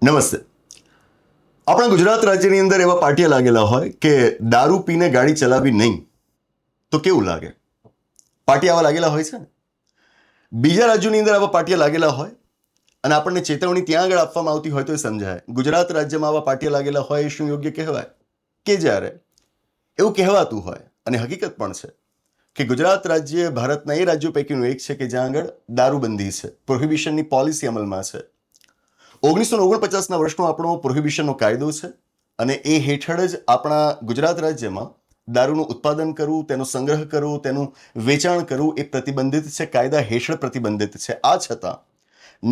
નમસ્તે. આપણા ગુજરાત રાજ્યની અંદર એવા પાટિયા લાગેલા હોય કે દારૂ પીને ગાડી ચલાવી નહીં તો કેવું લાગે? પાટિયા આવા લાગેલા હોય છે ને. બીજા રાજ્યોની અંદર આવા પાટિયા લાગેલા હોય અને આપણને ચેતવણી ત્યાં આગળ આપવામાં આવતી હોય તો એ સમજાય. ગુજરાત રાજ્યમાં આવા પાટિયા લાગેલા હોય એ શું યોગ્ય કહેવાય? કે જ્યારે એવું કહેવાતું હોય અને હકીકત પણ છે કે ગુજરાત રાજ્ય ભારતના એ રાજ્યો પૈકીનું એક છે કે જ્યાં આગળ દારૂબંધી છે, પ્રોહિબિશનની પોલિસી અમલમાં છે. 1949ના વર્ષનો આપણો પ્રોહિબિશનનો કાયદો છે અને એ હેઠળ જ આપણા ગુજરાત રાજ્યમાં દારૂનું ઉત્પાદન કરવું, તેનો સંગ્રહ કરવો, તેનું વેચાણ કરવું એ પ્રતિબંધિત છે, કાયદા હેઠળ પ્રતિબંધિત છે. આ છતાં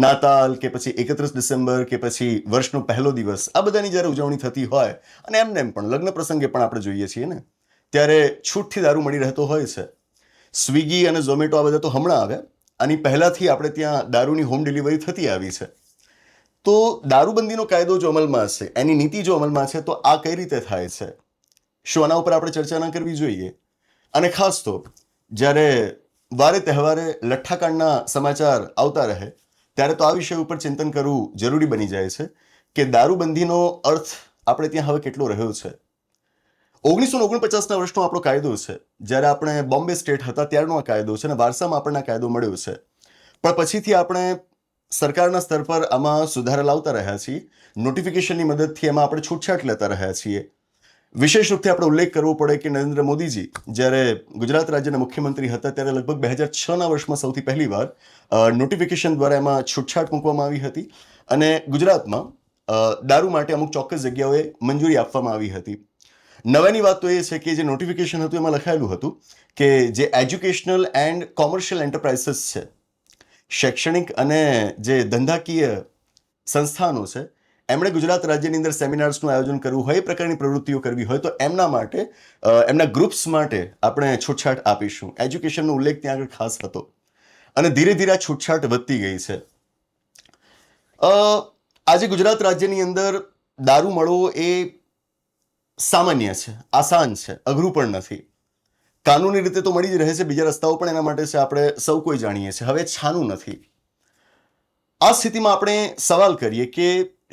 નાતાલ કે પછી 31 ડિસેમ્બર કે પછી વર્ષનો પહેલો દિવસ આ બધાની જ્યારે ઉજવણી થતી હોય અને એમને એમ પણ લગ્ન પ્રસંગે પણ આપણે જોઈએ છીએ ને ત્યારે છૂટથી દારૂ મળી રહેતો હોય છે. સ્વિગી અને ઝોમેટો આ બધા તો હમણાં આવ્યા, આની પહેલાંથી આપણે ત્યાં દારૂની હોમ ડિલિવરી થતી આવી છે. તો દારૂબંધીનો કાયદો જો અમલમાં છે, એની નીતિ જો અમલમાં છે તો આ કઈ રીતે થાય છે? શું આના ઉપર આપણે ચર્ચા ના કરવી જોઈએ? અને ખાસ તો જ્યારે વારે તહેવારે લઠ્ઠાકાંડના સમાચાર આવતા રહે ત્યારે તો આ વિષય ઉપર ચિંતન કરવું જરૂરી બની જાય છે કે દારૂબંધીનો અર્થ આપણે ત્યાં હવે કેટલો રહ્યો છે. 1949ના વર્ષનો આપણો કાયદો છે. જ્યારે આપણે બોમ્બે સ્ટેટ હતા ત્યારનો આ કાયદો છે અને વારસામાં આપણને કાયદો મળ્યો છે. પણ પછીથી આપણે સરકારના સ્તર પર આમાં સુધારા લાવતા રહ્યા છીએ. નોટિફિકેશનની મદદથી એમાં આપણે છૂટછાટ લેતા રહ્યા છીએ. વિશેષ રૂપથી આપણે ઉલ્લેખ કરવો પડે કે નરેન્દ્ર મોદીજી જ્યારે ગુજરાત રાજ્યના મુખ્યમંત્રી હતા ત્યારે લગભગ 2006ના વર્ષમાં સૌથી પહેલી વાર નોટિફિકેશન દ્વારા એમાં છૂટછાટ મૂકવામાં આવી હતી અને ગુજરાતમાં દારૂ માટે અમુક ચોક્કસ જગ્યાઓએ મંજૂરી આપવામાં આવી હતી. નવાની વાત તો એ છે કે જે નોટિફિકેશન હતું એમાં લખાયેલું હતું કે જે એજ્યુકેશનલ એન્ડ કોમર્શિયલ એન્ટરપ્રાઇઝીસ છે, શૈક્ષણિક અને જે ધંધાકીય સંસ્થાનો છે, એમણે ગુજરાત રાજ્યની અંદર સેમિનાર્સનું આયોજન કરવું હોય, એ પ્રકારની પ્રવૃત્તિઓ કરવી હોય તો એમના માટે એમના ગ્રુપ્સ માટે આપણે છૂટછાટ આપીશું. એજ્યુકેશનનો ઉલ્લેખ ત્યાં આગળ ખાસ હતો અને ધીરે ધીરે આ છૂટછાટ વધતી ગઈ છે. આજે ગુજરાત રાજ્યની અંદર દારૂ મળવો એ સામાન્ય છે, આસાન છે, અઘરું પણ નથી. કાનૂની રીતે તો મળી જ રહે છે, બીજા રસ્તાઓ પણ એના માટે છે, આપણે સૌ કોઈ જાણીએ છીએ. હવે છાનું નથી. આ સ્થિતિમાં આપણે સવાલ કરીએ કે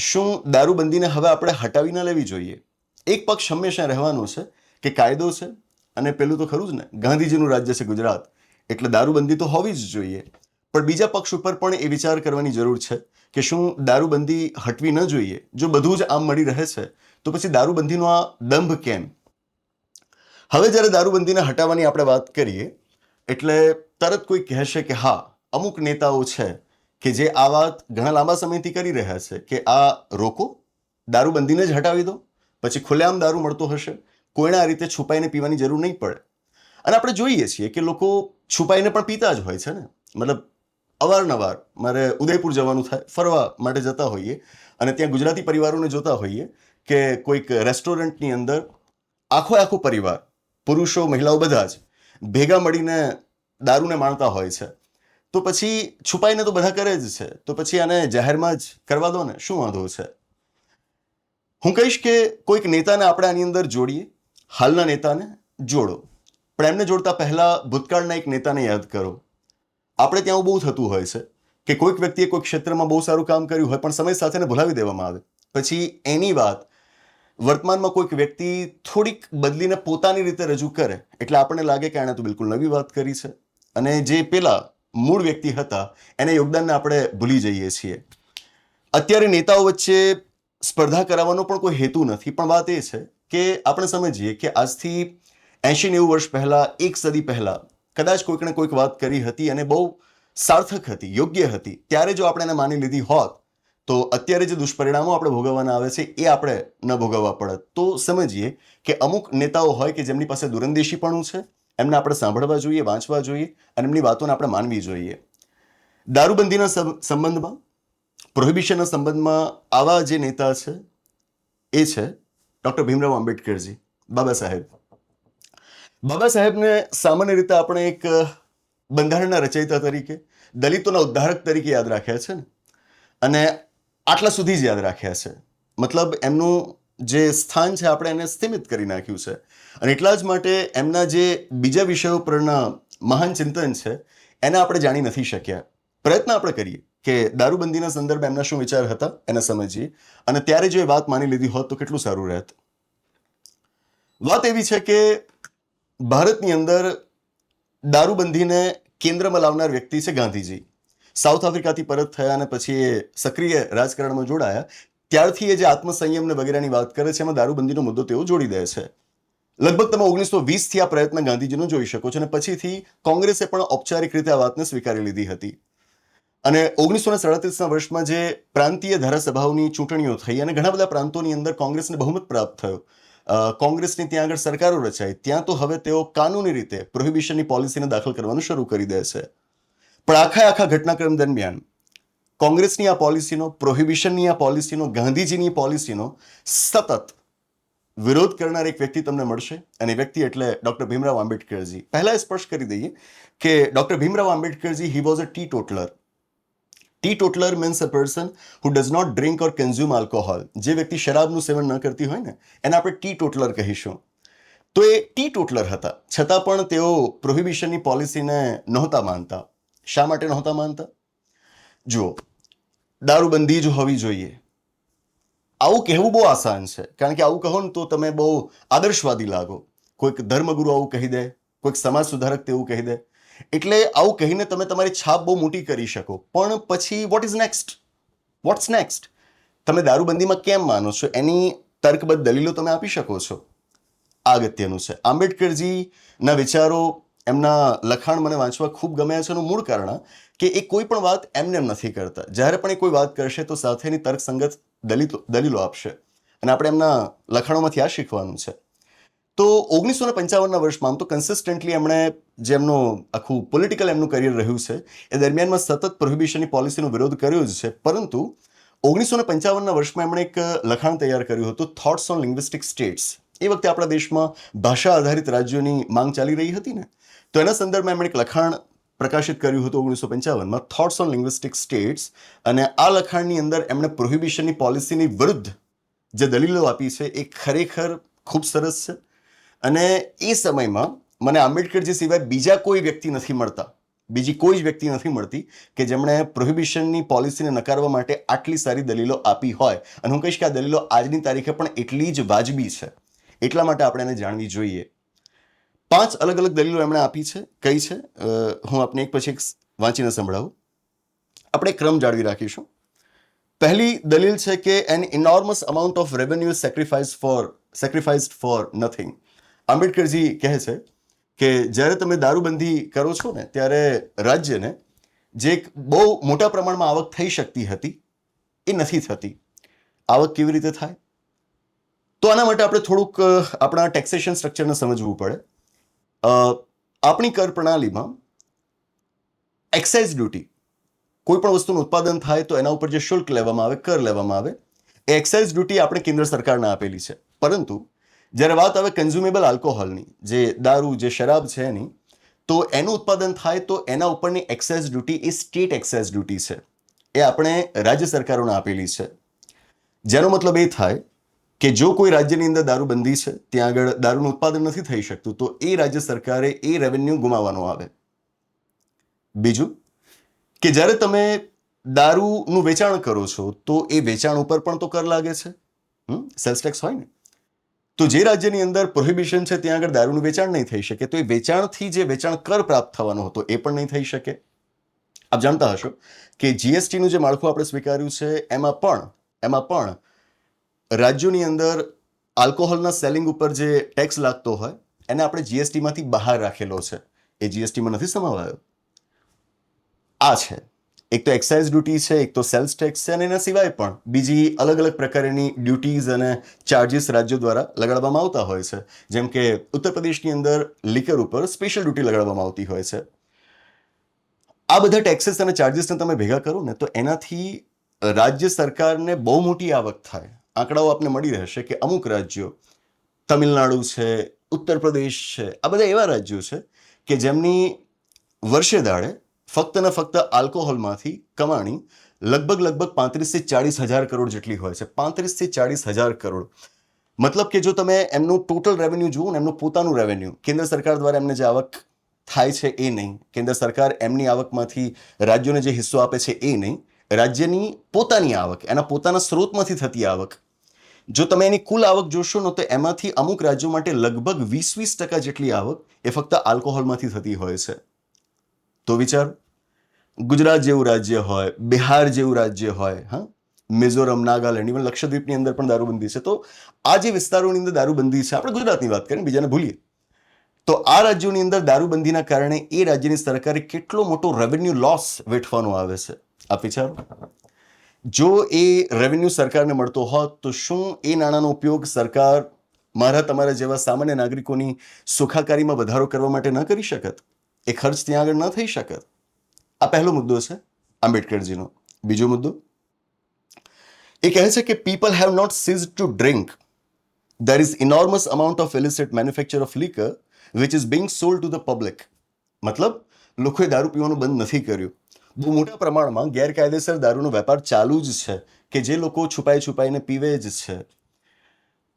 શું દારૂબંધીને હવે આપણે હટાવી ન લેવી જોઈએ? એક પક્ષ હંમેશા રહેવાનો છે કે કાયદો છે અને પેલું તો ખરું જ ને, ગાંધીજીનું રાજ્ય છે ગુજરાત, એટલે દારૂબંધી તો હોવી જ જોઈએ. પણ બીજા પક્ષ ઉપર પણ એ વિચાર કરવાની જરૂર છે કે શું દારૂબંધી હટવી ન જોઈએ? જો બધું જ આમ મળી રહે છે તો પછી દારૂબંધીનો આ દંભ કેમ? હવે જ્યારે દારૂબંધીને હટાવવાની આપણે વાત કરીએ એટલે તરત કોઈ કહેશે કે હા, અમુક નેતાઓ છે કે જે આ વાત ઘણા લાંબા સમયથી કરી રહ્યા છે કે આ રોકો, દારૂબંધીને જ હટાવી દો, પછી ખુલ્લેઆમ દારૂ મળતો હશે, કોઈને આ રીતે છુપાઈને પીવાની જરૂર નહીં પડે. અને આપણે જોઈએ છીએ કે લોકો છુપાઈને પણ પીતા જ હોય છે ને. મતલબ અવારનવાર મારે ઉદયપુર જવાનું થાય, ફરવા માટે જતા હોઈએ અને ત્યાં ગુજરાતી પરિવારોને જોતા હોઈએ કે કોઈક રેસ્ટોરન્ટની અંદર આખો પરિવાર, પુરુષો મહિલાઓ બધા જ ભેગા મળીને દારૂને માણતા હોય છે. તો પછી છુપાઈને તો બધા કરે જ છે, તો પછી આને જાહેરમાં જ કરવા દો ને, શું વાંધો છે? હું કહીશ કે કોઈક નેતાને આપણે આની અંદર જોડીએ, હાલના નેતાને જોડો, પણ એમને જોડતા પહેલા ભૂતકાળના એક નેતાને યાદ કરો. આપણે ત્યાં બહુ થતું હોય છે કે કોઈક વ્યક્તિએ કોઈક ક્ષેત્રમાં બહુ સારું કામ કર્યું હોય પણ સમય સાથે ભૂલાવી દેવામાં આવે. પછી એની વાત વર્તમાનમાં કોઈક વ્યક્તિ થોડીક બદલીને પોતાની રીતે રજૂ કરે એટલે આપણને લાગે કે એણે તો બિલકુલ નવી વાત કરી છે અને જે પેલા મૂળ વ્યક્તિ હતા એને યોગદાનને આપણે ભૂલી જઈએ છીએ. અત્યારે નેતાઓ વચ્ચે સ્પર્ધા કરાવવાનો પણ કોઈ હેતુ નથી, પણ વાત એ છે કે આપણે સમજીએ કે આજથી 80-90 વર્ષ પહેલા, એક સદી પહેલા કદાચ કોઈકને કોઈક વાત કરી હતી અને બહુ સાર્થક હતી, યોગ્ય હતી, ત્યારે જો આપણે એને માની લીધી હોત તો અત્યારે જે દુષ્પરિણામો આપણે ભોગવવાના આવે છે એ આપણે ન ભોગવવા પડત. તો સમજીએ કે અમુક નેતાઓ હોય કે જેમની પાસે દૂરંદેશીપણું છે, એમને આપણે સાંભળવા જોઈએ, વાંચવા જોઈએ અને એમની વાતોને આપણે માનવી જોઈએ. દારૂબંધીના સંબંધમાં, પ્રોહિબિશનના સંબંધમાં આવા જે નેતા છે એ છે ડૉક્ટર ભીમરાવ આંબેડકરજી, બાબા સાહેબ. બાબા સાહેબને સામાન્ય રીતે આપણે એક બંધારણના રચયિતા તરીકે, દલિતોના ઉદ્ધારક તરીકે યાદ રાખ્યા છે ને, અને આટલા સુધી જ યાદ રાખ્યા છે. મતલબ એમનું જે સ્થાન છે આપણે એને સ્થિમિત કરી નાખ્યું છે અને એટલા જ માટે એમના જે બીજા વિષયો પરના મહાન ચિંતન છે એને આપણે જાણી નથી શક્યા. પ્રયત્ન આપણે કરીએ કે દારૂબંધીના સંદર્ભે એમના શું વિચાર હતા એને સમજીએ, અને ત્યારે જો એ વાત માની લીધી હોત તો કેટલું સારું રહેત. વાત એવી છે કે ભારતની અંદર દારૂબંધીને કેન્દ્રમાં લાવનાર વ્યક્તિ છે ગાંધીજી. સાઉથ આફ્રિકાથી પરત થયા અને પછી એ સક્રિય રાજકારણમાં જોડાયા. ત્યારથી એ જે આત્મસંયમ ને વગેરેની વાત કરે છે, એમાં દારૂબંધીનો મુદ્દો તેઓ જોડી દે છે. લગભગ તમે 1920થી આ પ્રયત્ન ગાંધીજીનો જોઈ શકો છો, અને પછીથી કોંગ્રેસે પણ ઔપચારિક રીતે આ વાતને સ્વીકારી લીધી હતી. અને 1937ના વર્ષમાં જે પ્રાંતીય ધારાસભાઓની ચૂંટણીઓ થઈ અને ઘણા બધા પ્રાંતોની અંદર કોંગ્રેસને બહુમત પ્રાપ્ત થયો, કોંગ્રેસની ત્યાં આગળ સરકારો રચાઈ, ત્યાં તો હવે તેઓ કાનૂની રીતે પ્રોહિબિશનની પોલિસીને દાખલ કરવાનું શરૂ કરી દે છે. પણ આખા ઘટનાક્રમ દરમિયાન કોંગ્રેસની આ પોલિસીનો, પ્રોહિબિશનની આ પોલિસીનો, ગાંધીજીની પોલિસીનો સતત વિરોધ કરનાર એક વ્યક્તિ તમને મળશે, અને વ્યક્તિ એટલે ડોક્ટર ભીમરાવ આંબેડકરજી. પહેલા એ સ્પષ્ટ કરી દઈએ કે ડોક્ટર ભીમરાવ આંબેડકરજી he was a teetotaller. Teetotaller means a person who does not drink or consume alcohol. જે વ્યક્તિ શરાબનું સેવન ન કરતી હોય ને એને આપણે ટી ટોટલર કહીશું. તો એ ટી ટોટલર હતા, છતાં પણ તેઓ પ્રોહિબિશનની પોલિસીને નહોતા માનતા. શા માટે નહોતા માનતા? જુઓ, દારૂબંધી જ હોવી જોઈએ આવું કહેવું બહુ આસાન છે, કારણ કે આવું કહો ને તો તમે બહુ આદર્શવાદી લાગો. કોઈક ધર્મગુરુ આવું કહી દે, કોઈક સમાજ સુધારક તેવું કહી દે, એટલે આવું કહીને તમે તમારી છાપ બહુ મોટી કરી શકો. પણ પછી what is next? What's next? તમે દારૂબંધીમાં કેમ માનો છો એની તર્કબદ્ધ દલીલો તમે આપી શકો છો. આ અગત્યનું છે. આંબેડકરજીના વિચારો, એમના લખાણ મને વાંચવા ખૂબ ગમ્યા છે. એનું મૂળ કારણ કે એ કોઈ પણ વાત એમને એમ નથી કરતા. જ્યારે પણ એ કોઈ વાત કરશે તો સાથેની તર્કસંગત દલીલો આપશે, અને આપણે એમના લખાણોમાંથી આ શીખવાનું છે. તો 1955ના વર્ષમાં આમ તો કન્સિસ્ટન્ટલી એમણે જે એમનું આખું પોલિટિકલ એમનું કરિયર રહ્યું છે એ દરમિયાનમાં સતત પ્રોહિબિશનની પોલિસીનો વિરોધ કર્યો જ છે. પરંતુ 1955ના વર્ષમાં એમણે એક લખાણ તૈયાર કર્યું હતું, થોટ્સ ઓન લિંગ્વિસ્ટિક સ્ટેટ્સ. એ વખતે આપણા દેશમાં ભાષા આધારિત રાજ્યોની માંગ ચાલી રહી હતી ને, તો એના સંદર્ભમાં એમણે એક લખાણ પ્રકાશિત કર્યું હતું 1955માં, થોટ્સ ઓન લિંગ્વિસ્ટિક સ્ટેટ્સ. અને આ લખાણની અંદર એમણે પ્રોહિબિશનની પોલિસીની વિરુદ્ધ જે દલીલો આપી છે એ ખરેખર ખૂબ સરસ છે. અને એ સમયમાં મને આંબેડકરજી સિવાય બીજા કોઈ વ્યક્તિ નથી મળતા, બીજી કોઈ જ વ્યક્તિ નથી મળતી કે જેમણે પ્રોહિબિશનની પોલિસીને નકારવા માટે આટલી સારી દલીલો આપી હોય. અને હું કહીશ કે આ દલીલો આજની તારીખે પણ એટલી જ વાજબી છે, એટલા માટે આપણે એને જાણવી જોઈએ. 5 અલગ અલગ દલીલો એમણે આપી છે. કઈ છે હું આપને એક પછી એક વાંચીને સંભળાવું. આપણે ક્રમ જાળવી રાખીશું. પહેલી દલીલ છે કે an enormous amount of revenue sacrificed for nothing. આંબેડકરજી કહે છે કે જ્યારે તમે દારૂબંધી કરો છો ને ત્યારે રાજ્યને જે એક બહુ મોટા પ્રમાણમાં આવક થઈ શકતી હતી એ નથી થતી. આવક કેવી રીતે થાય? તો આના માટે આપણે થોડુંક આપણા ટેક્સેશન સ્ટ્રક્ચરને સમજવું પડે. આપણી કર પ્રણાલીમાં એક્સાઇઝ ડ્યુટી, કોઈ પણ વસ્તુનું ઉત્પાદન થાય તો એના ઉપર જે શુલ્ક લેવામાં આવે, કર લેવામાં આવે, એ એક્સાઇઝ ડ્યુટી આપણે કેન્દ્ર સરકારને આપેલી છે. પરંતુ જ્યારે વાત આવે કન્ઝ્યુમેબલ આલ્કોહોલની, જે દારૂ, જે શરાબ છે એની, તો એનું ઉત્પાદન થાય તો એના ઉપરની એક્સાઇઝ ડ્યુટી એ સ્ટેટ એક્સાઇઝ ડ્યુટી છે, એ આપણે રાજ્ય સરકારોને આપેલી છે. જેનો મતલબ એ થાય કે જો કોઈ રાજ્યની અંદર દારૂબંધી છે, ત્યાં આગળ દારૂનું ઉત્પાદન નથી થઈ શકતું, તો એ રાજ્ય સરકારે એ રેવન્યુ ગુમાવવાનો આવે. બીજું કે જ્યારે તમે દારૂનું વેચાણ કરો છો તો એ વેચાણ ઉપર પણ તો કર લાગે છે, સેલ્સ ટેક્સ હોય ને. તો જે રાજ્યની અંદર પ્રોહિબિશન છે ત્યાં આગળ દારૂનું વેચાણ નહીં થઈ શકે, તો એ વેચાણથી જે વેચાણ કર પ્રાપ્ત થવાનો હતો એ પણ નહીં થઈ શકે. આપ જાણતા હશો કે જીએસટીનું જે માળખું આપણે સ્વીકાર્યું છે એમાં પણ રાજ્યોની અંદર આલ્કોહોલના સેલિંગ ઉપર જે ટેક્સ લાગતો હોય એને આપણે જીએસટીમાંથી બહાર રાખેલો છે, એ જીએસટીમાં નથી સમાવાયો. આ છે એક તો એક્સાઇઝ ડ્યુટી છે, એક તો સેલ્સ ટેક્સ છે, અને એના સિવાય પણ બીજી અલગ અલગ પ્રકારની ડ્યુટીઝ અને ચાર્જીસ રાજ્યો દ્વારા લગાડવામાં આવતા હોય છે. જેમ કે ઉત્તર પ્રદેશની અંદર લિકર ઉપર સ્પેશિયલ ડ્યુટી લગાડવામાં આવતી હોય છે. આ બધા ટેક્સીસ અને ચાર્જીસને તમે ભેગા કરો ને તો એનાથી રાજ્ય સરકારને બહુ મોટી આવક થાય. આંકડાઓ આપને મળી રહેશે કે અમુક રાજ્યો, તમિલનાડુ છે, ઉત્તર પ્રદેશ છે, આ બધા એવા રાજ્યો છે કે જેમની વર્ષે દાડે ફક્ત ને ફક્ત આલ્કોહોલમાંથી કમાણી લગભગ 35-40 હજાર કરોડ જેટલી હોય છે. 35-40 હજાર કરોડ. મતલબ કે જો તમે એમનું ટોટલ રેવન્યુ જુઓ ને, એમનું પોતાનું રેવન્યુ, કેન્દ્ર સરકાર દ્વારા એમને જે આવક થાય છે એ નહીં, કેન્દ્ર સરકાર એમની આવકમાંથી રાજ્યોને જે હિસ્સો આપે છે એ નહીં, રાજ્યની પોતાની આવક, એના પોતાના સ્ત્રોતમાંથી થતી આવક, જો તમે એની કુલ આવક જોશો ને તો એમાંથી અમુક રાજ્યો માટે લગભગ 20% જેટલી આવક એ ફક્ત આલ્કોહોલમાંથી થતી હોય છે. તો વિચાર, ગુજરાત જેવું રાજ્ય હોય, બિહાર જેવું રાજ્ય હોય, હા, મિઝોરમ, નાગાલેન્ડ, ઇવન લક્ષદ્વીપની અંદર પણ દારૂબંધી છે. તો આ જે વિસ્તારોની અંદર દારૂબંધી છે, આપણે ગુજરાતની વાત કરીએ, બીજાને ભૂલીએ, તો આ રાજ્યોની અંદર દારૂબંધીના કારણે એ રાજ્યની સરકારે કેટલો મોટો રેવન્યુ લોસ વેઠવાનો આવે છે. આપ વિચારો, જો એ રેવન્યુ સરકારને મળતો હોત તો શું એ નાણાંનો ઉપયોગ સરકાર મારા તમારા જેવા સામાન્ય નાગરિકોની સુખાકારીમાં વધારો કરવા માટે ન કરી શકત? એ ખર્ચ ત્યાં આગળ ન થઈ શકત? આ પહેલો મુદ્દો છે આંબેડકરજીનો. બીજો મુદ્દો એ કહે છે કે people have not ceased to drink. there is enormous amount of illicit manufacture of liquor which is being sold to the public. મતલબ લોકોએ દારૂ પીવાનું બંધ નથી કર્યું, બહુ મોટા પ્રમાણમાં ગેરકાયદેસર દારૂનો વેપાર ચાલુ જ છે કે જે લોકો છુપાઈને પીવે જ છે.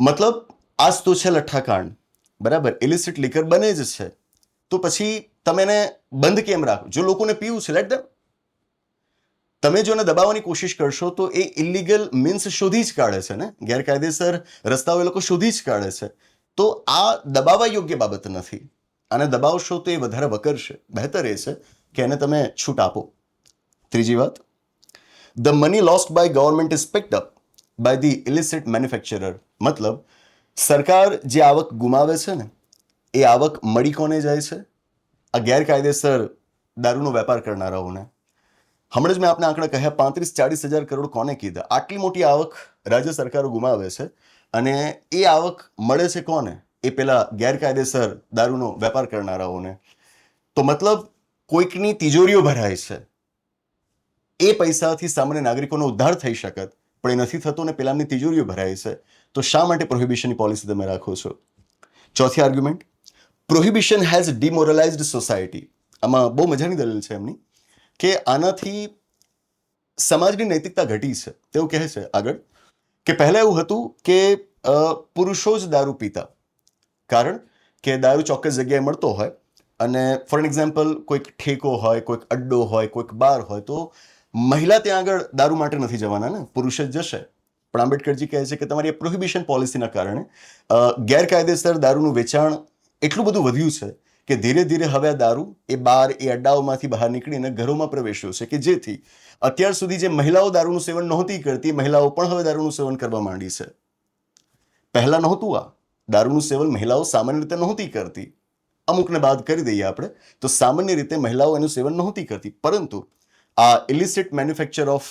મતલબ આજ તો છે લઠ્ઠાકાંડ, બરાબર, ઇલિસિટ લિકર બને જ છે, તો પછી તમે એને બંધ કેમ રાખો? જો લોકોને પીવું છે, લેટ ધેમ. તમે જો એને દબાવવાની કોશિશ કરશો તો એ ઇલીગલ મીન્સ શોધી જ કાઢે છે ને, ગેરકાયદેસર રસ્તાઓ એ લોકો શોધી જ કાઢે છે. તો આ દબાવવા યોગ્ય બાબત નથી. આને દબાવશો તો એ વધારે વકરશે. બહેતર એ છે કે એને તમે છૂટ આપો. ત્રીજી વાત, the money lost by government is picked up by the illicit manufacturer. મતલબ સરકાર જે આવક ગુમાવે છે ને, એ આવક મળી કોને જાય છે? આ ગેરકાયદેસર દારૂનો વેપાર કરનારાઓને. હમણાં જ મેં આપને આંકડા કહ્યા, 35-40 હજાર કરોડ કોને કીધા? આટલી મોટી આવક રાજ્ય સરકારો ગુમાવે છે અને એ આવક મળે છે કોને? એ પેલા ગેરકાયદેસર દારૂનો વેપાર કરનારાઓને. તો મતલબ કોઈકની તિજોરીઓ ભરાય છે. એ પૈસાથી સામાન્ય નાગરિકોનો ઉદ્ધાર થઈ શકત, પણ એ નથી થતો ને પેલાની તિજોરીઓ ભરાય છે. તો શા માટે પ્રોહિબિશનની પોલિસી તમે રાખો છો? ચોથી આર્ગ્યુમેન્ટ, પ્રોહિબિશન હેઝ ડિમોરલાઇઝડ સોસાયટી. આમાં બહુ મજાની દલીલ છે એમની કે આનાથી સમાજની નૈતિકતા ઘટી છે. તેવું કહે છે આગળ કે પહેલા એવું હતું કે પુરુષો જ દારૂ પીતા, કારણ કે દારૂ ચોક્કસ જગ્યાએ મળતો હોય અને ફોર એક્ઝામ્પલ કોઈક ઠેકો હોય, કોઈક અડ્ડો હોય, કોઈક બાર હોય, તો મહિલા ત્યાં આગળ દારૂ માટે નથી જવાના ને, પુરુષ જ જશે. પણ આંબેડકરજી કહે છે કે તમારી પ્રોહિબિશન પોલિસીના કારણે ગેરકાયદેસર દારૂનું વેચાણ એટલું બધું વધ્યું છે કે ધીરે ધીરે હવે આ દારૂ એ બાર, એ અડ્ડાઓમાંથી બહાર નીકળીને ઘરોમાં પ્રવેશ્યો છે, કે જેથી અત્યાર સુધી જે મહિલાઓ દારૂનું સેવન નહોતી કરતી, મહિલાઓ પણ હવે દારૂનું સેવન કરવા માંડી છે. પહેલા નહોતું આ દારૂનું સેવન, મહિલાઓ સામાન્ય રીતે નહોતી કરતી. અમુકને બાદ કરી દઈએ આપણે, તો સામાન્ય રીતે મહિલાઓ એનું સેવન નહોતી કરતી, પરંતુ આ ઇલિસિટ મેન્યુફેક્ચર ઓફ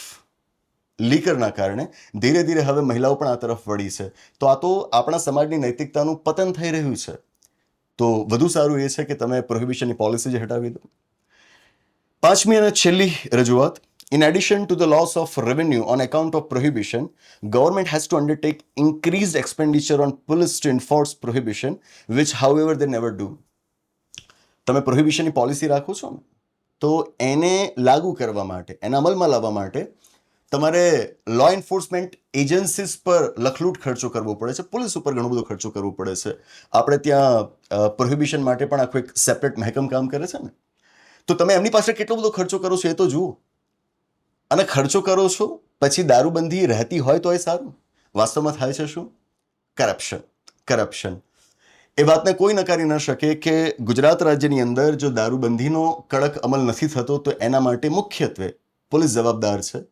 લીકરના કારણે ધીરે ધીરે હવે મહિલાઓ પણ આ તરફ વળી છે. તો આ તો આપણા સમાજની નૈતિકતાનું પતન થઈ રહ્યું છે. તો વધુ સારું એ છે કે તમે પ્રોહિબિશનની પોલિસી જ હટાવી દો. પાંચમી અને છેલ્લી રજૂઆત, in addition to the loss of revenue on account of prohibition, government has to undertake increased expenditure on police to enforce prohibition, which however they never do. તમે પ્રોહિબિશનની પોલિસી રાખો છો ને, તો એને લાગુ કરવા માટે, એને અમલમાં લાવવા માટે તમારે લો એન્ફોર્સમેન્ટ એજન્સીસ પર લખલૂટ ખર્ચો કરવો પડે છે, પોલીસ ઉપર ઘણો બધો ખર્ચો કરવો પડે છે. આપણે ત્યાં પ્રોહિબિશન માટે પણ આખું એક સેપરેટ મહેકમ કામ કરે છે ને, તો તમે એમની પાસે કેટલો બધો ખર્ચો કરો છો એ તો જુઓ. અને ખર્ચો કરો છો પછી દારૂબંધી રહેતી હોય તો એ સારું. વાસ્તવમાં થાય છે શું? કરપ્શન. એ વાતને કોઈ નકારી ન શકે કે ગુજરાત રાજ્યની અંદર જો દારૂબંધીનો કડક અમલ નથી થતો તો એના માટે મુખ્યત્વે પોલીસ જવાબદાર છે,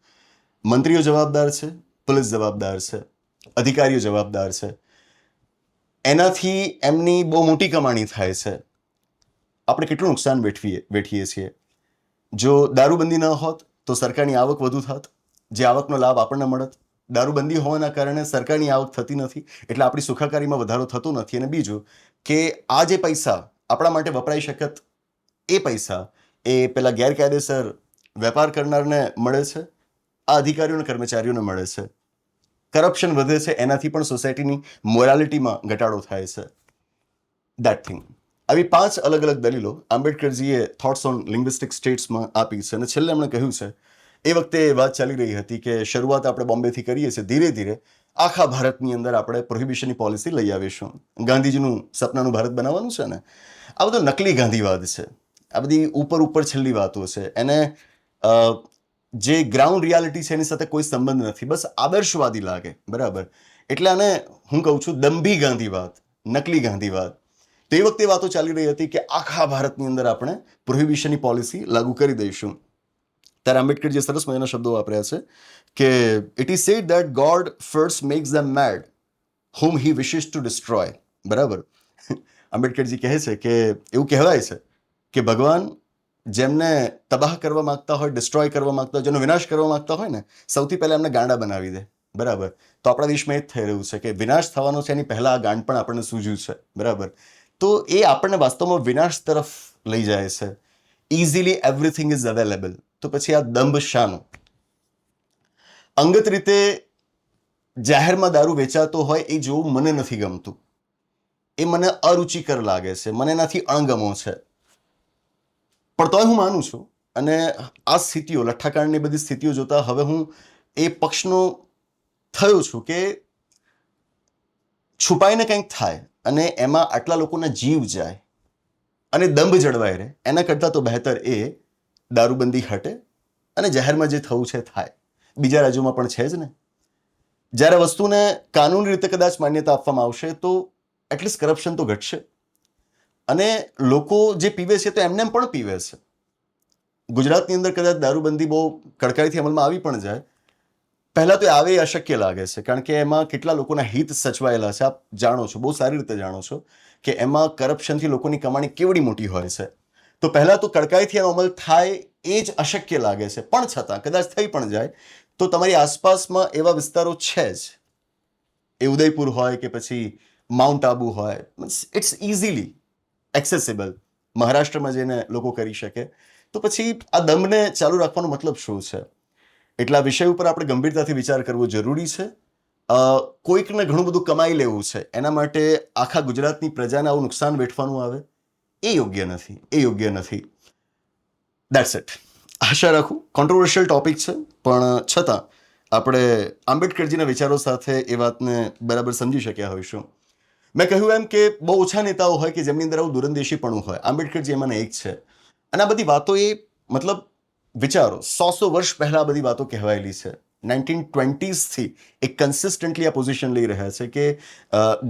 મંત્રીઓ જવાબદાર છે, પોલીસ જવાબદાર છે, અધિકારીઓ જવાબદાર છે. એનાથી એમની બહુ મોટી કમાણી થાય છે. આપણે કેટલું નુકસાન વેઠીએ છીએ. જો દારૂબંધી ન હોત તો સરકારની આવક વધુ થાત, જે આવકનો લાભ આપણને મળત. દારૂબંધી હોવાના કારણે સરકારની આવક થતી નથી, એટલે આપણી સુખાકારીમાં વધારો થતો નથી. અને બીજું કે આ જે પૈસા આપણા માટે વપરાઈ શકત, એ પૈસા એ પેલા ગેરકાયદેસર વેપાર કરનારને મળે છે, આ અધિકારીઓને, કર્મચારીઓને મળે છે. કરપ્શન વધે છે, એનાથી પણ સોસાયટીની મોરાલિટીમાં ઘટાડો થાય છે. That thing. આવી 5 અલગ અલગ દલીલો આંબેડકરજીએ થોટ્સ ઓન લિંગ્વિસ્ટિક સ્ટેટ્સમાં આપી છે. અને છેલ્લે એમણે કહ્યું છે, એ વખતે વાત ચાલી રહી હતી કે શરૂઆત આપણે બોમ્બેથી કરીએ છીએ, ધીરે ધીરે આખા ભારતની અંદર આપણે પ્રોહિબિશનની પોલિસી લઈ આવીશું. ગાંધીજીનું સપનાનું ભારત બનાવવાનું છે ને. આ બધો નકલી ગાંધીવાદ છે, આ બધી ઉપર છેલ્લી વાતો છે. એને જે ગ્રાઉન્ડ રિયાલિટી છે એની સાથે કોઈ સંબંધ નથી, બસ આદર્શવાદી લાગે, બરાબર. એટલે આને હું કહું છું દંભી ગાંધીવાદ, નકલી ગાંધીવાદ. તો એ વખતે વાતો ચાલી રહી હતી કે આખા ભારતની અંદર આપણે પ્રોહિબિશનની પોલિસી લાગુ કરી દઈશું. ત્યારે આંબેડકરજીએ સરસ મજાના શબ્દો વાપર્યા છે કે it is said that God first makes them mad whom he wishes to destroy. બરાબર. આંબેડકરજી કહે છે કે એવું કહેવાય છે કે ભગવાન જેમને તબાહ કરવા માંગતા હોય, ડિસ્ટ્રોય કરવા માંગતા હોય, જેનો વિનાશ કરવા માંગતા હોય ને, સૌથી પહેલા એમને ગાંડા બનાવી દે. બરાબર. તો આપણા દેશમાં એ જ થઈ રહ્યું છે કે વિનાશ થવાનો છે એની પહેલા આ ગાંડ પણ આપણને સૂઝ્યું છે. બરાબર. તો એ આપણને વાસ્તવમાં વિનાશ તરફ લઈ જાય છે. Easily everything is available. તો પછી આ દંભ શાનો? અંગત રીતે જાહેરમાં દારૂ વેચાતો હોય એ જોવું મને નથી ગમતું. એ મને અરુચિકર લાગે છે, મને એનાથી અણગમો છે. પણ તોય હું માનું છું, અને આ સ્થિતિઓ, લઠ્ઠાકાંડની બધી સ્થિતિઓ જોતા હવે હું એ પક્ષનો થયો છું કે છુપાઈને કંઈક થાય અને એમાં આટલા લોકોના જીવ જાય અને દંભ જળવાય રહે, એના કરતાં તો બહેતર એ દારૂબંધી હટે અને જાહેરમાં જે થવું છે થાય. બીજા રાજ્યોમાં પણ છે જ ને. જ્યારે વસ્તુને કાનૂની રીતે કદાચ માન્યતા આપવામાં આવશે તો એટલીસ્ટ કરપ્શન તો ઘટશે અને લોકો જે પીવે છે તો એમને પણ પીવે છે. ગુજરાતની અંદર કદાચ દારૂબંધી બહુ કડકાઈથી અમલમાં આવી પણ જાય, પહેલાં તો આવે એ અશક્ય લાગે છે, કારણ કે એમાં કેટલા લોકોના હિત સચવાયેલા છે. આપ જાણો છો, બહુ સારી રીતે જાણો છો કે એમાં કરપ્શનથી લોકોની કમાણી કેવડી મોટી હોય છે. તો પહેલાં તો કડકાઈથી એનો અમલ થાય એ જ અશક્ય લાગે છે. પણ છતાં કદાચ થઈ પણ જાય તો તમારી આસપાસમાં એવા વિસ્તારો છે જ, એ ઉદયપુર હોય કે પછી માઉન્ટ આબુ હોય, ઇટ્સ ઇઝીલી એક્સેસિબલ. મહારાષ્ટ્રમાં જઈને લોકો કરી શકે. તો પછી આ દમને ચાલુ રાખવાનો મતલબ શું છે? એટલે આ વિષય ઉપર આપણે ગંભીરતાથી વિચાર કરવો જરૂરી છે. કોઈકને ઘણું બધું કમાઈ લેવું છે, એના માટે આખા ગુજરાતની પ્રજાને આવું નુકસાન વેઠવાનું આવે એ યોગ્ય નથી, એ યોગ્ય નથી. That's it. આશા રાખું કોન્ટ્રોવર્શિયલ ટોપિક છે, પણ છતાં આપણે આંબેડકરજીના વિચારો સાથે એ વાતને બરાબર સમજી શક્યા હોઈશું. મેં કહ્યું એમ કે બહુ ઓછા નેતાઓ હોય કે જેમની અંદર આવું દૂરંદેશીપણું હોય. આંબેડકરજી એમાંના એક છે. અને આ બધી વાતો એ મતલબ વિચારો 100 વર્ષ પહેલા આ બધી વાતો કહેવાયેલી છે. 1920થી એ કન્સિસ્ટન્ટલી આ પોઝિશન લઈ રહ્યા છે કે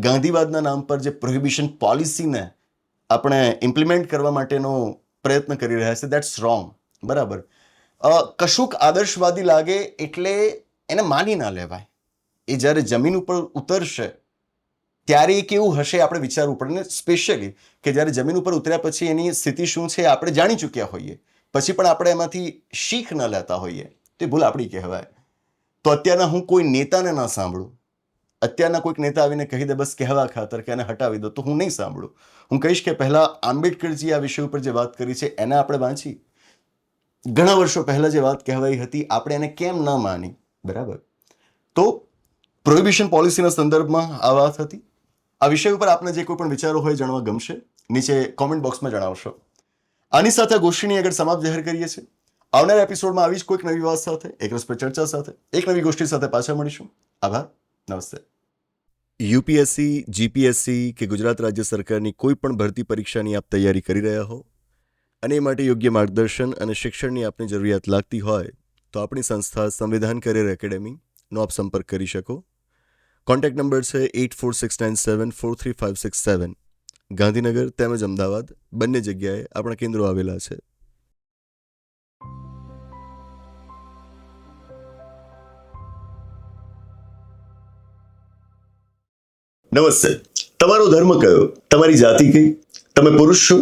ગાંધીવાદના નામ પર જે પ્રોહિબિશન પોલિસીને આપણે ઇમ્પ્લિમેન્ટ કરવા માટેનો પ્રયત્ન કરી રહ્યા છે, દેટ્સ રોંગ. બરાબર. કશુંક આદર્શવાદી લાગે એટલે એને માની ના લેવાય. એ જ્યારે જમીન ઉપર ઉતરશે ત્યારે એ કેવું હશે આપણે વિચારવું પડે. ને સ્પેશિયલી કે જ્યારે જમીન ઉપર ઉતર્યા પછી એની સ્થિતિ શું છે આપણે જાણી ચૂક્યા હોઈએ, પછી પણ આપણે એમાંથી શીખ ન લેતા હોઈએ, તે ભૂલ આપણી કહેવાય. તો અત્યારના હું કોઈ નેતાને ના સાંભળું. અત્યારના કોઈક નેતા આવીને કહી દે બસ કહેવા ખાતર કે એને હટાવી દો, તો હું નહીં સાંભળું. હું કહીશ કે પહેલા આંબેડકરજી આ વિષય ઉપર જે વાત કરી છે એને આપણે વાંચી. ઘણા વર્ષો પહેલા જે વાત કહેવાઈ હતી આપણે એને કેમ ન માની? બરાબર. તો પ્રોહિબિશન પોલિસીના સંદર્ભમાં આ વાત હતી. આ વિષય ઉપર આપને જે કોઈ પણ વિચારો હોય જાણવા ગમશે, નીચે કોમેન્ટ બોક્સમાં જણાવશો. આની સાથે આ ગોષ્ઠીની આગળ સમાપ્ત જાહેર કરીએ છીએ. આવનારા એપિસોડમાં આવી જ કોઈક નવી વાત સાથે, એક રસપ્રદ ચર્ચા સાથે, એક નવી ગોષ્ઠી સાથે પાછા મળીશું. આભાર. નમસ્તે. યુપીએસસી, જીપીએસસી કે ગુજરાત રાજ્ય સરકારની કોઈ પણ ભરતી પરીક્ષાની આપ તૈયારી કરી રહ્યા હો અને એ માટે યોગ્ય માર્ગદર્શન અને શિક્ષણની આપની જરૂરિયાત લાગતી હોય તો આપણી સંસ્થા સંવિધાન કરિયર એકેડેમીનો આપ સંપર્ક કરી શકો. કોન્ટેક્ટ નંબર છે 8469743567. ગાંધીનગર તેમજ અમદાવાદ બંને જગ્યાએ આપણા કેન્દ્રો આવેલા છે. નમસ્તે. તમારો ધર્મ કયો? તમારી જાતિ કઈ? તમે પુરુષ છો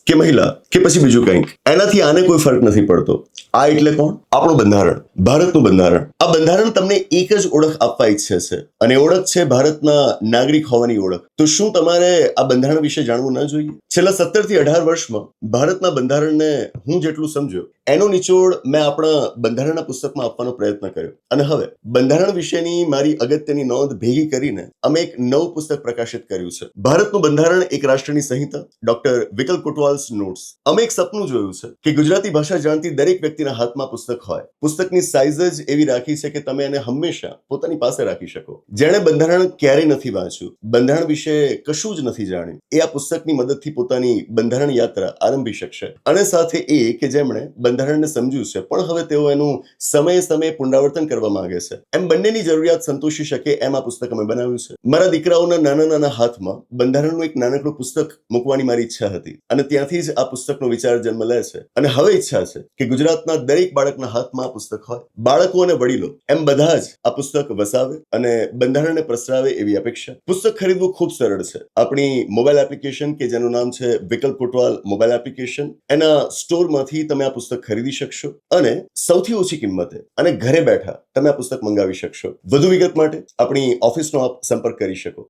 કે મહિલા કે પછી બીજું કંઈક? એનાથી આને કોઈ ફરક નથી પડતો. આ એટલે કોણ? આપણું બંધારણ, ભારતનું બંધારણ. આ બંધારણ તમને એક જ ઓળખ આપવા ઈચ્છે છે અને ઓળખ છે ભારતના નાગરિક હોવાની ઓળખ. તો શું તમારે આ બંધારણ વિશે જાણવું ન જોઈએ? છેલ્લા 17 થી 18 વર્ષમાં ભારતના બંધારણને હું જેટલું સમજ્યો એનો નિચોડ મેં આપણા બંધારણના પુસ્તકમાં આપવાનો પ્રયત્ન કર્યો અને હવે બંધારણ વિશેની મારી અગત્યની નોંધ ભેગી કરીને અમે એક નવું પુસ્તક પ્રકાશિત કર્યું છે. ભારતનું બંધારણ એક રાષ્ટ્રની સંહિતા, ડોક્ટર વિકલ કોટવાલ્સ નોટ્સ. અમે એક સપનું જોયું છે કે ગુજરાતી ભાષા જાણતી દરેક વ્યક્તિના હાથમાં પુસ્તક હોય. પુસ્તકની સાઇઝ જ એવી રાખી છે કે તમે એને હંમેશા પોતાની પાસે રાખી શકો. જેણે બંધારણ ક્યારેય નથી વાંચ્યું, બંધારણ વિશે વિશે કશું જ નથી જાણ્યું એ આ પુસ્તકની મદદથી પોતાની બંધારણ યાત્રા આરંભી શકશે. અને સાથે એ કે જેમણે બંધારણને સમજ્યું છે પણ હવે તેઓ એનું સમયે સમયે પુનરાવર્તન કરવા માંગે છે, એમ બંનેની જરૂરિયાત સંતોષી શકે એમ આ પુસ્તક અમે બનાવ્યું છે. મારા દીકરાઓના નાના નાના હાથમાં બંધારણનું એક નાનકડું પુસ્તક મૂકવાની મારી ઈચ્છા હતી અને ત્યાંથી જ આ પુસ્તકનો વિચાર જન્મ લે છે. અને હવે ઈચ્છા છે કે ગુજરાતના દરેક બાળકના હાથમાં આ પુસ્તક હોય, બાળકો અને વડીલો એમ બધા જ આ પુસ્તક વસાવે અને બંધારણને પ્રસરાવે એવી અપેક્ષા. પુસ્તક ખરીદવું ખૂબ સરળ છે. આપણી મોબાઈલ એપ્લિકેશન કે જેનું નામ છે વિકલ્પ કોટવાલ મોબાઈલ એપ્લિકેશન, એના સ્ટોરમાંથી તમે આ પુસ્તક ખરીદી શકશો અને સૌથી ઓછી કિંમતે અને ઘરે બેઠા તમે આ પુસ્તક મંગાવી શકશો. વધુ વિગત માટે આપણી ઓફિસનો આપ સંપર્ક કરી શકો.